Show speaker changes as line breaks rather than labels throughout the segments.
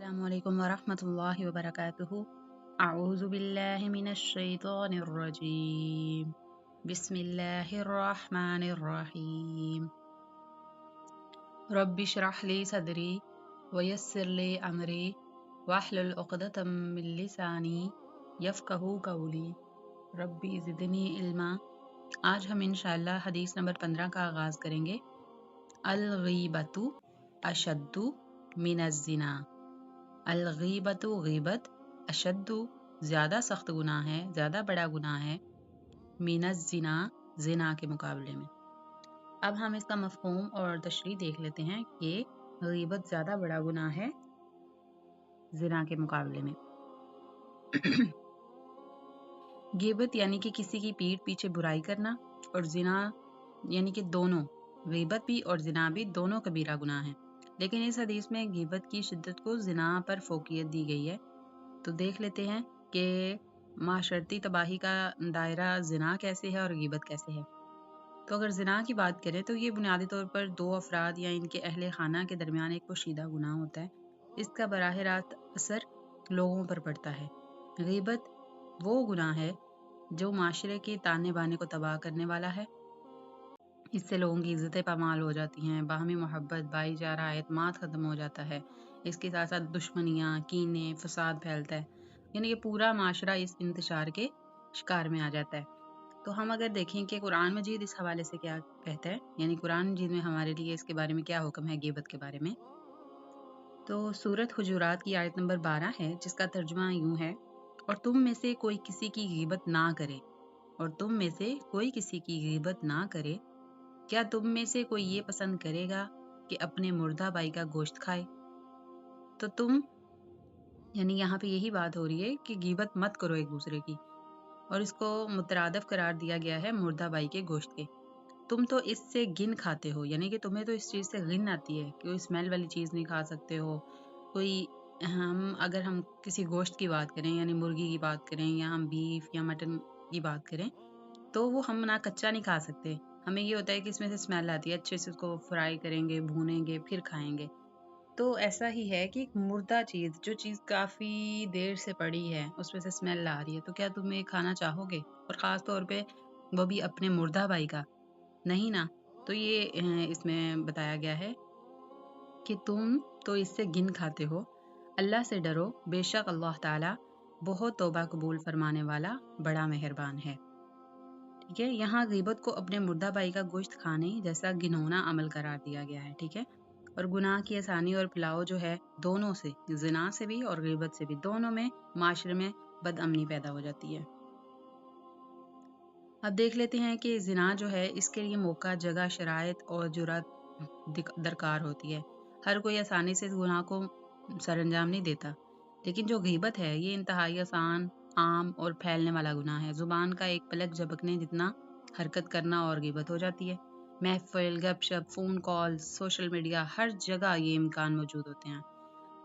अस्सलामुअलैकुम वरहमतुल्लाहि वबरकातुहू। अऊज़ु बिल्लाहि मिनश शैतानिर रजीम। बिस्मिल्लाहिर रहमानिर रहीम। रब्बि इश्रह ली सदरी वयस्सिर ली अमरी वहलुल उक़दतम मिन लिसानी यफ़क़हू क़ौली। रब्बी ज़िदनी इल्मा। आज हम इंशाअल्लाह हदीस नंबर 15 का आगाज़ करेंगे। अल-ग़ीबतु अशद्दु मिनज़-ज़िना। अल-ग़ीबतु ग़ीबत, अशद्दु ज़्यादा सख्त गुनाह है, ज़्यादा बड़ा गुनाह है, मिनज़-ज़िना ज़िना के मुकाबले में। अब हम इसका मफ़हूम और तशरीह देख लेते हैं कि ग़ीबत ज़्यादा बड़ा गुनाह है ज़िना के मुकाबले में। ग़ीबत यानी कि किसी की पीठ पीछे बुराई करना, और ज़िना यानी कि दोनों, ग़ीबत भी और ज़िना भी दोनों कबीरा गुनाह हैं। लेकिन इस हदीस में ग़ीबत की शिद्दत को ज़िना पर फ़ोक़ियत दी गई है। तो देख लेते हैं कि माशरती तबाही का दायरा ज़िना कैसे है और ग़ीबत कैसे है। तो अगर ज़िना की बात करें तो ये बुनियादी तौर पर दो अफराद या इनके अहले खाना के दरमियान एक पोशीदा गुनाह होता है। इसका बराह रास्त असर लोगों पर पड़ता है। ग़ीबत वो गुनाह है जो माशरे के ताने बाने को तबाह करने वाला है। इससे लोगों की इज़्ज़तें पामाल हो जाती हैं, बाहमी मोहब्बत, भाईचारा, एतमाद ख़त्म हो जाता है। इसके साथ साथ दुश्मनियाँ, कीने, फसाद फैलता है, यानी कि पूरा माशरा इस इंतशार के शिकार में आ जाता है। तो हम अगर देखें कि कुरान मजीद इस हवाले से क्या कहता है, यानी कुरान मजीद में हमारे लिए इसके बारे में क्या हुक्म है ग़ीबत के बारे में। तो सूरत हुजूरात की आयत नंबर 12 है, जिसका तर्जुमा यूँ है, और तुम में से कोई किसी की ग़ीबत ना करे, और तुम में से कोई किसी की ग़ीबत ना करे। क्या तुम में से कोई ये पसंद करेगा कि अपने मुर्दा भाई का गोश्त खाए? तो तुम, यानी यहाँ पे यही बात हो रही है कि ग़ीबत मत करो एक दूसरे की, और इसको मुतरादफ करार दिया गया है मुर्दा भाई के गोश्त के। तुम तो इससे गिन खाते हो, यानी कि तुम्हें तो इस चीज़ से गिन आती है कि कोई स्मेल वाली चीज़ नहीं खा सकते हो। कोई अगर हम किसी गोश्त की बात करें, यानी मुर्गी की बात करें, या हम बीफ या मटन की बात करें, तो वो हम ना कच्चा नहीं खा सकते। हमें ये होता है कि इसमें से स्मेल आती है, अच्छे से उसको फ्राई करेंगे, भूनेंगे, फिर खाएंगे। तो ऐसा ही है कि एक मुर्दा चीज़, जो चीज़ काफ़ी देर से पड़ी है, उसमें से स्मेल आ रही है, तो क्या तुम ये खाना चाहोगे? और ख़ास तौर पे वो भी अपने मुर्दा भाई का? नहीं ना। तो ये इसमें बताया गया है कि तुम तो इससे गिन खाते हो। अल्लाह से डरो, बेशक अल्लाह ताला बहुत तौबा कबूल फरमाने वाला, बड़ा मेहरबान है। ठीक है, यहाँ ग़ीबत को अपने मुर्दा भाई का गोश्त खाने जैसा घिनौना अमल करार दिया गया है। ठीक है, और गुनाह की आसानी और फैलाव जो है, दोनों से, ज़िना से भी और ग़ीबत से भी, दोनों में माशरे में बदअमनी पैदा हो जाती है। अब देख लेते हैं कि ज़िना जो है, इसके लिए मौका, जगह, शराइत और जुर्अत दरकार होती है। हर कोई आसानी से इस गुनाह को सरअंजाम नहीं देता। लेकिन जो ग़ीबत है, ये इंतहाई आसान, आम और फैलने वाला गुनाह है। ज़ुबान का एक पलक झपकने जितना हरकत करना और ग़ीबत हो जाती है। महफ़िल, गपशप, फ़ोन कॉल, सोशल मीडिया, हर जगह ये इम्कान मौजूद होते हैं।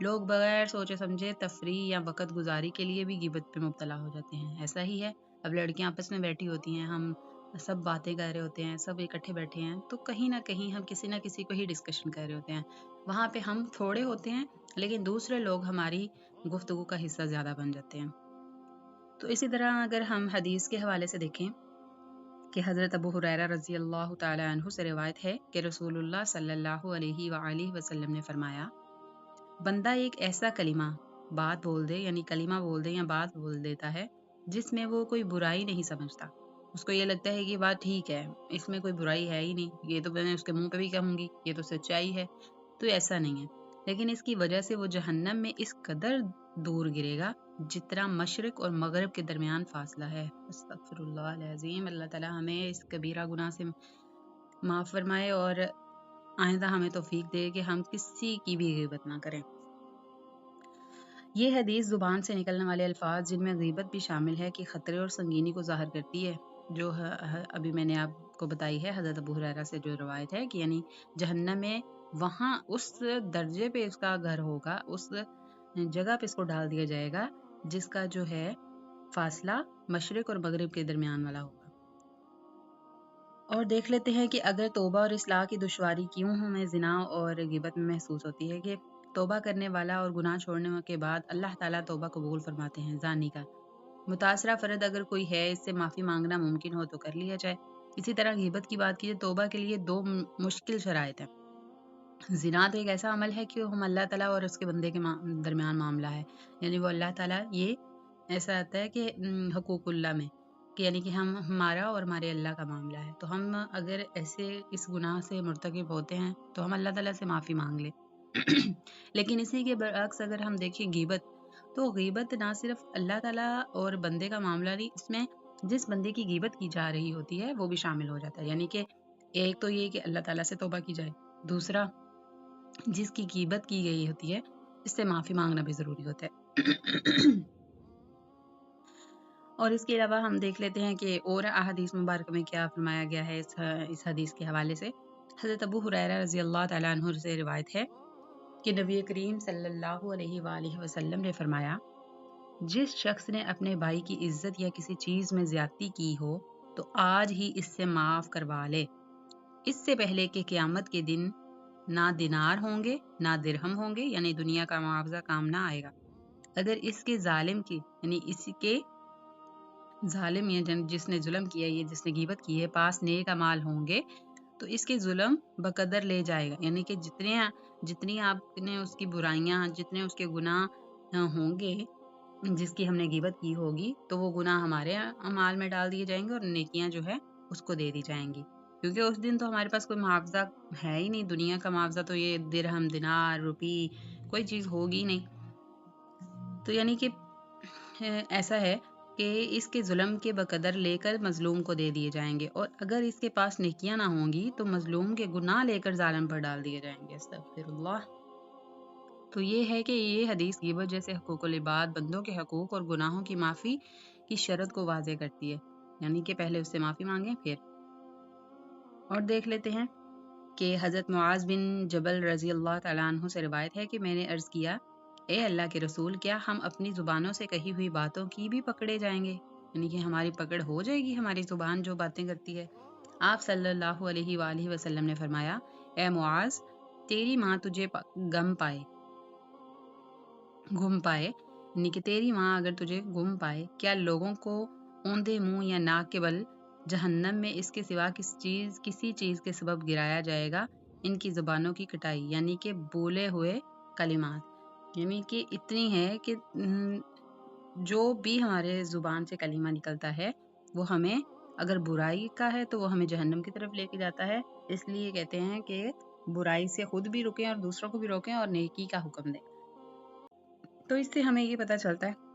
लोग बगैर सोचे समझे तफरीह या वक़्त गुज़ारी के लिए भी ग़ीबत पे मुब्तला हो जाते हैं। ऐसा ही है, अब लड़कियाँ आपस में बैठी होती हैं, हम सब बातें कर रहे होते हैं, सब इकट्ठे बैठे हैं, तो कहीं न कहीं हम किसी न किसी को ही डिस्कशन कर रहे होते हैं। वहाँ पे हम थोड़े होते हैं, लेकिन दूसरे लोग हमारी गुफ्तगू का हिस्सा ज़्यादा बन जाते हैं। तो इसी तरह अगर हम हदीस के हवाले से देखें कि हज़रत अबू हुरैरा रज़ी अल्लाह तआला अन्हु से रिवायत है कि रसूलुल्लाह सल्लल्लाहु अलैहि वसल्लम ने फरमाया, बंदा एक ऐसा बात बोल दे, यानी कलिमा बोल दे या बात बोल देता है, जिसमें वो कोई बुराई नहीं समझता। उसको ये लगता है कि ये बात ठीक है, इसमें कोई बुराई है ही नहीं, ये तो मैं उसके मुँह पे भी कहूँगी, ये तो सच्चाई है। तो ऐसा नहीं है। लेकिन इसकी वजह से वो जहन्नम में इस कदर दूर गिरेगा, जितना मशरिक और मगरिब के दरमियान फासला है। अस्तगफिरुल्लाह अल-अज़ीम। अल्लाह ताला हमें इस कबीरा गुनाह से माफ़ फरमाए और आइंदा हमें तौफीक दे कि हम किसी की भी ग़ीबत ना करें। ये हदीस ज़ुबान से निकलने वाले अल्फाज, जिनमें ग़ीबत भी शामिल है, कि ख़तरे और संगीनी को ज़ाहिर करती है। जो अभी मैंने आपको बताई है हज़रत अबू हुरैरा से जो रवायत है, कि यानी जहन्नम में वहाँ उस दर्जे पे उसका घर होगा, उस जगह पे इसको डाल दिया जाएगा, जिसका जो है फासला मशरिक और मगरिब के दरमियान वाला होगा। और देख लेते हैं कि अगर तौबा और इस्लाह की दुश्वारी क्यों हमें ज़िना और ग़ीबत में महसूस होती है, कि توبہ کرنے والا اور گناہ چھوڑنے کے بعد اللہ تعالیٰ توبہ قبول فرماتے ہیں۔ زانی کا متاثرہ فرد اگر کوئی ہے، اس سے معافی مانگنا ممکن ہو تو کر لیا جائے۔ اسی طرح غیبت کی بات کیجیے، توبہ کے لیے دو مشکل شرائط ہیں۔ زنا تو ایک ایسا عمل ہے کہ ہم اللہ تعالیٰ اور اس کے بندے کے درمیان معاملہ ہے، یعنی وہ اللہ تعالیٰ، یہ ایسا آتا ہے کہ حقوق اللہ میں، کہ یعنی کہ ہمارا اور ہمارے اللہ کا معاملہ ہے، تو ہم اگر ایسے اس گناہ سے مرتکب ہوتے ہیں تو ہم اللہ تعالیٰ سے معافی مانگ لیں۔ لیکن اسی کے برعکس اگر ہم دیکھیں غیبت، تو غیبت نہ صرف اللہ تعالیٰ اور بندے کا معاملہ نہیں، اس میں جس بندے کی غیبت کی جا رہی ہوتی ہے وہ بھی شامل ہو جاتا ہے، یعنی کہ ایک تو یہ کہ اللہ تعالیٰ سے توبہ کی جائے، دوسرا جس کی غیبت کی گئی ہوتی ہے اس سے معافی مانگنا بھی ضروری ہوتا ہے۔ اور اس کے علاوہ ہم دیکھ لیتے ہیں کہ اور احادیث مبارکہ میں کیا فرمایا گیا ہے اس حدیث کے حوالے سے۔ حضرت ابو ہریرہ رضی اللہ تعالیٰ عنہ سے روایت ہے کہ نبی کریم صلی اللہ علیہ وآلہ وسلم نے فرمایا، جس شخص نے اپنے بھائی کی عزت یا کسی چیز میں زیادتی کی ہو تو آج ہی اس سے معاف کروا لے، اس سے پہلے کہ قیامت کے دن نہ دینار ہوں گے نہ درہم ہوں گے، یعنی دنیا کا معاوضہ کام نہ آئے گا۔ اگر اس کے ظالم کی، یعنی اس کے ظالم یا جس نے ظلم کیا ہے، جس نے غیبت کی ہے، پاس نیک مال ہوں گے تو اس کے ظلم بقدر لے جائے گا، یعنی کہ جتنی آپ نے اس کی برائیاں، جتنے اس کے گناہ ہوں گے جس کی ہم نے غیبت کی ہوگی، تو وہ گناہ ہمارے اعمال میں ڈال دیے جائیں گے اور نیکیاں جو ہے اس کو دے دی جائیں گی، کیونکہ اس دن تو ہمارے پاس کوئی معاوضہ ہے ہی نہیں، دنیا کا معاوضہ تو یہ درہم، دینار، روپی، کوئی چیز ہوگی نہیں۔ تو یعنی کہ ایسا ہے کہ اس کے ظلم کے بقدر لے کر مظلوم کو دے دیے جائیں گے، اور اگر اس کے پاس نیکیاں نہ ہوں گی تو مظلوم کے گناہ لے کر ظالم پر ڈال دیے جائیں گے۔ استغفر اللہ۔ تو یہ ہے کہ یہ حدیث غیبت جیسے حقوق العباد، بندوں کے حقوق اور گناہوں کی معافی کی شرط کو واضح کرتی ہے، یعنی کہ پہلے اس سے معافی مانگیں پھر۔ اور دیکھ لیتے ہیں کہ حضرت معاذ بن جبل رضی اللہ تعالیٰ عنہ سے روایت ہے کہ میں نے عرض کیا، اے اللہ کے رسول، کیا ہم اپنی زبانوں سے کہی ہوئی باتوں کی بھی پکڑے جائیں گے، یعنی کہ ہماری پکڑ ہو جائے گی، ہماری زبان جو باتیں کرتی ہے۔ آپ صلی اللہ علیہ وآلہ وسلم نے فرمایا، اے معاذ، تیری ماں تجھے گم پائے، یعنی کہ تیری ماں اگر تجھے گم پائے، کیا لوگوں کو اوندے منہ یا ناک کے بل جہنم میں اس کے سوا کسی چیز کے سبب گرایا جائے گا؟ ان کی زبانوں کی کٹائی، یعنی کہ بولے ہوئے کلمات، یعنی کہ اتنی ہے کہ جو بھی ہمارے زبان سے کلمہ نکلتا ہے وہ ہمیں، اگر برائی کا ہے تو وہ ہمیں جہنم کی طرف لے کے جاتا ہے، اس لیے کہتے ہیں کہ برائی سے خود بھی رکیں اور دوسروں کو بھی روکیں اور نیکی کا حکم دیں۔ تو اس سے ہمیں یہ پتہ چلتا ہے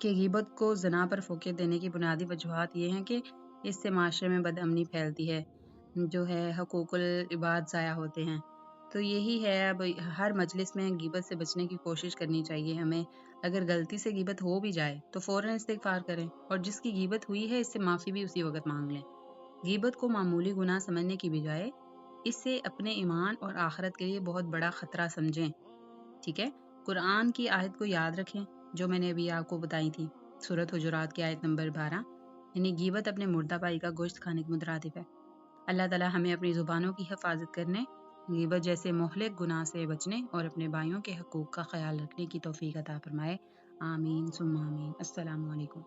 کہ غیبت کو زنا پر فوقیت دینے کی بنیادی وجوہات یہ ہیں کہ اس سے معاشرے میں بد امنی پھیلتی ہے، جو ہے حقوق العباد ضائع ہوتے ہیں۔ تو یہی ہے، اب ہر مجلس میں غیبت سے بچنے کی کوشش کرنی چاہیے ہمیں۔ اگر غلطی سے غیبت ہو بھی جائے تو فوراً استغفار کریں، اور جس کی غیبت ہوئی ہے اس سے معافی بھی اسی وقت مانگ لیں۔ غیبت کو معمولی گناہ سمجھنے کی بجائے اسے اپنے ایمان اور آخرت کے لیے بہت بڑا خطرہ سمجھیں، ٹھیک ہے؟ قرآن کی آیت کو یاد رکھیں جو میں نے ابھی آپ کو بتائی تھی، سورۃ حجرات کی آیت نمبر 12، یعنی غیبت اپنے مردہ بھائی کا گوشت کھانے کے مترادف ہے۔ اللہ تعالیٰ ہمیں اپنی زبانوں کی حفاظت کرنے، غیبت جیسے مہلک گناہ سے بچنے اور اپنے بھائیوں کے حقوق کا خیال رکھنے کی توفیق عطا فرمائے۔ آمین ثم آمین۔ السلام علیکم۔